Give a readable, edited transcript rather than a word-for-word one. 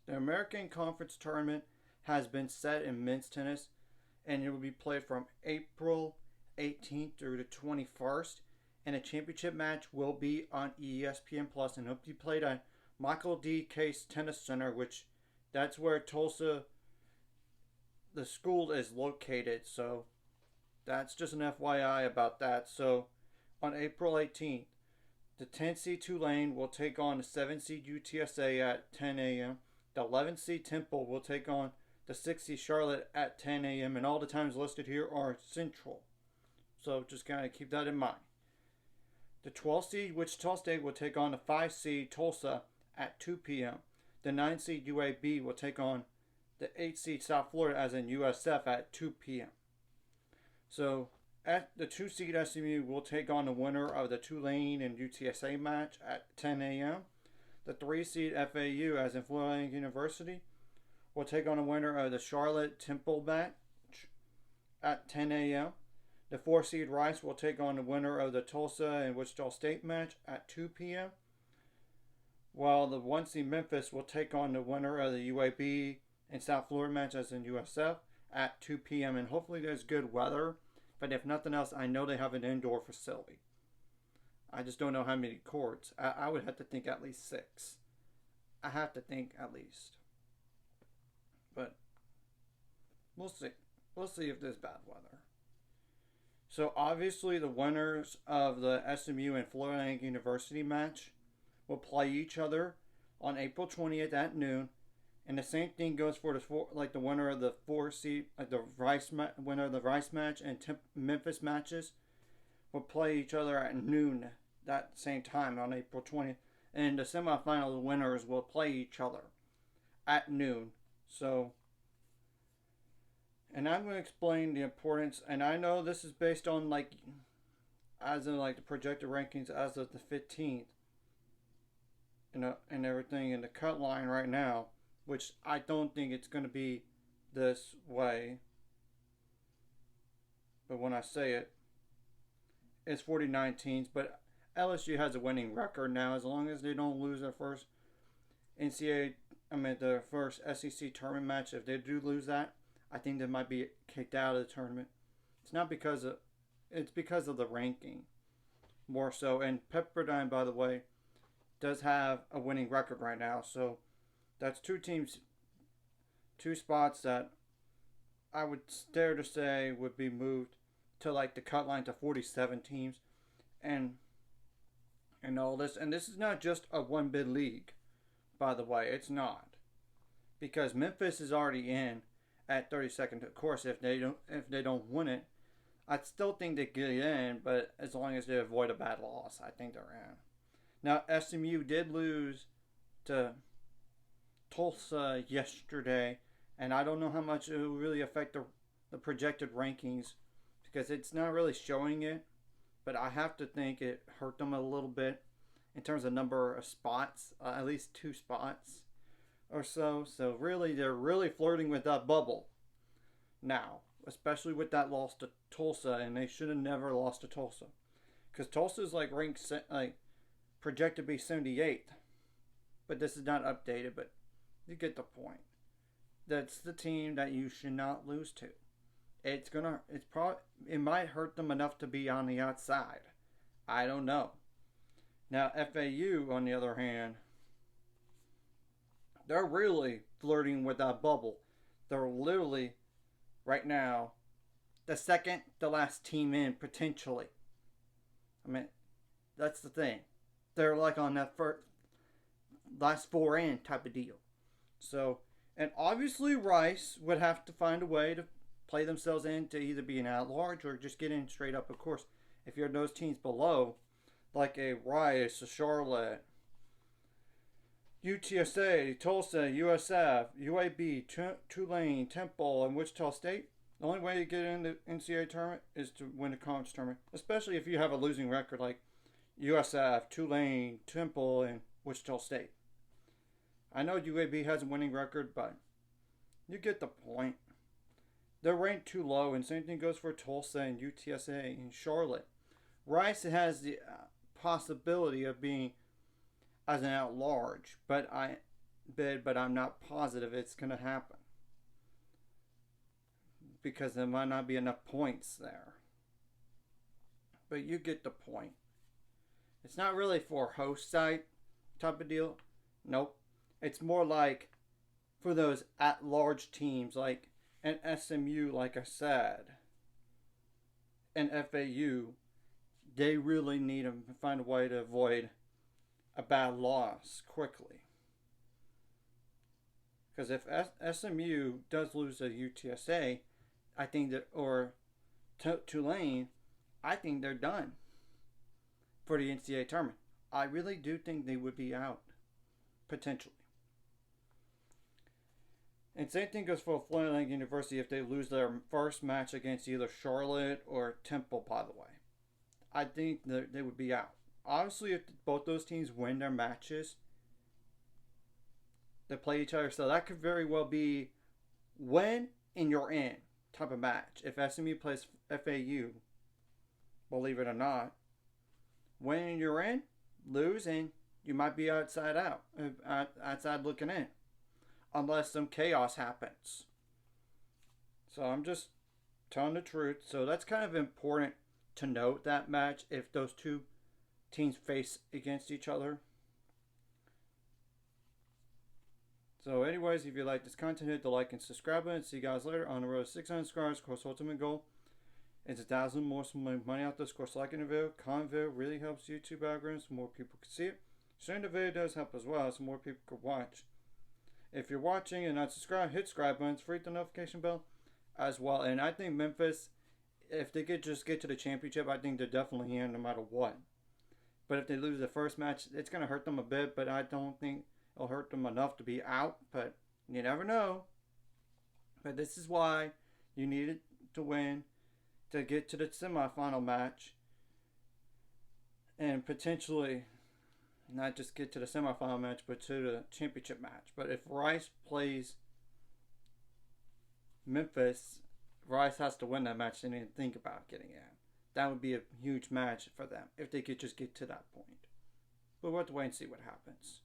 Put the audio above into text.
The American Conference Tournament has been set in men's tennis, and it will be played from April 18th through the 21st. And a championship match will be on ESPN Plus, and it'll be played at Michael D. Case Tennis Center, which that's where Tulsa, the school, is located. So that's just an FYI about that. So on April 18th, the 10 seed Tulane will take on the 7 seed UTSA at 10 a.m. The 11 seed Temple will take on the 6 seed Charlotte at 10 a.m. And all the times listed here are Central. So just kind of keep that in mind. The 12 seed Wichita State will take on the 5 seed Tulsa at 2 p.m. The 9 seed UAB will take on the 8 seed South Florida, as in USF, at 2 p.m. So at the 2 seed SMU will take on the winner of the Tulane and UTSA match at 10 a.m. The 3 seed FAU, as in Florida University, will take on the winner of the Charlotte Temple match at 10 a.m. The 4 seed Rice will take on the winner of the Tulsa and Wichita State match at 2 p.m. While the 1 seed Memphis will take on the winner of the UAB and South Florida match, as in USF, at 2 p.m. And hopefully there's good weather. But if nothing else, I know they have an indoor facility. I just don't know how many courts. I would have to think at least 6. I have to think at least. But we'll see. We'll see if there's bad weather. So obviously the winners of the SMU and Florida University match will play each other on April 20th at noon. And the same thing goes for the winner of the 4 seed, like the winner of the Rice match and Memphis matches will play each other at noon that same time on April 20th. And the semifinal winners will play each other at noon. So, and I'm going to explain the importance. And I know this is based on as in the projected rankings as of the 15th, and everything in the cut line right now, which I don't think it's going to be this way. But when I say it, it's 49 teams. But LSU has a winning record now, as long as they don't lose their first their first SEC tournament match. If they do lose that, I think they might be kicked out of the tournament. It's because of the ranking, more so. And Pepperdine, by the way, does have a winning record right now. So that's 2 teams, 2 spots that I would dare to say would be moved to the cut line to 47 teams, and all this. And this is not just a one bid league, by the way. It's not, because Memphis is already in at 32nd. Of course, if they don't win it, I still think they get in. But as long as they avoid a bad loss, I think they're in. Now SMU did lose to Tulsa yesterday, and I don't know how much it will really affect the projected rankings, because it's not really showing it, but I have to think it hurt them a little bit in terms of number of spots, at least 2 spots or so. So really, they're really flirting with that bubble now, especially with that loss to Tulsa, and they should have never lost to Tulsa, because Tulsa is ranked projected to be 78th, but this is not updated, but you get the point. That's the team that you should not lose to. It might hurt them enough to be on the outside. I don't know. Now FAU, on the other hand, they're really flirting with that bubble. They're literally right now the second to last team in, potentially. That's the thing. They're on that first, last 4 in type of deal. So, and obviously Rice would have to find a way to play themselves in to either be an at-large or just get in straight up. Of course, if you're those teams below, like a Rice, a Charlotte, UTSA, Tulsa, USF, UAB, Tulane, Temple, and Wichita State, the only way to get in the NCAA tournament is to win the conference tournament, especially if you have a losing record like USF, Tulane, Temple, and Wichita State. I know UAB has a winning record, but you get the point. They're ranked too low, and same thing goes for Tulsa and UTSA and Charlotte. Rice has the possibility of being as an at-large, but bid, but I'm not positive it's going to happen because there might not be enough points there. But you get the point. It's not really for a host site type of deal. Nope. It's more like for those at-large teams like an SMU, like I said, and FAU. They really need to find a way to avoid a bad loss quickly. Because if SMU does lose to UTSA, I think that, or Tulane, I think they're done for the NCAA tournament. I really do think they would be out, potentially. And same thing goes for Florida Atlantic University if they lose their first match against either Charlotte or Temple, by the way. I think that they would be out. Obviously, if both those teams win their matches, they play each other. So that could very well be win and you're in type of match. If SMU plays FAU, believe it or not, win and you're in, lose and you might be outside looking in. Unless some chaos happens. So I'm just telling the truth. So that's kind of important to note, that match, if those two teams face against each other. So anyways, if you like this content, hit the like and subscribe button. See you guys later on the road to 600 subscribers. Of course, ultimate goal is 1,000 more, so money out this. Of course, liking the video, comment video really helps YouTube algorithms so more people can see it. Sharing the video does help as well, so more people can watch. If you're watching and not subscribed, hit subscribe button, hit the notification bell as well. And I think Memphis, if they could just get to the championship, I think they're definitely in no matter what. But if they lose the first match, it's going to hurt them a bit, but I don't think it'll hurt them enough to be out. But you never know. But this is why you needed to win to get to the semifinal match and potentially not just get to the semifinal match, but to the championship match. But if Rice plays Memphis, Rice has to win that match and even think about getting in. That would be a huge match for them if they could just get to that point. But we'll have to wait and see what happens.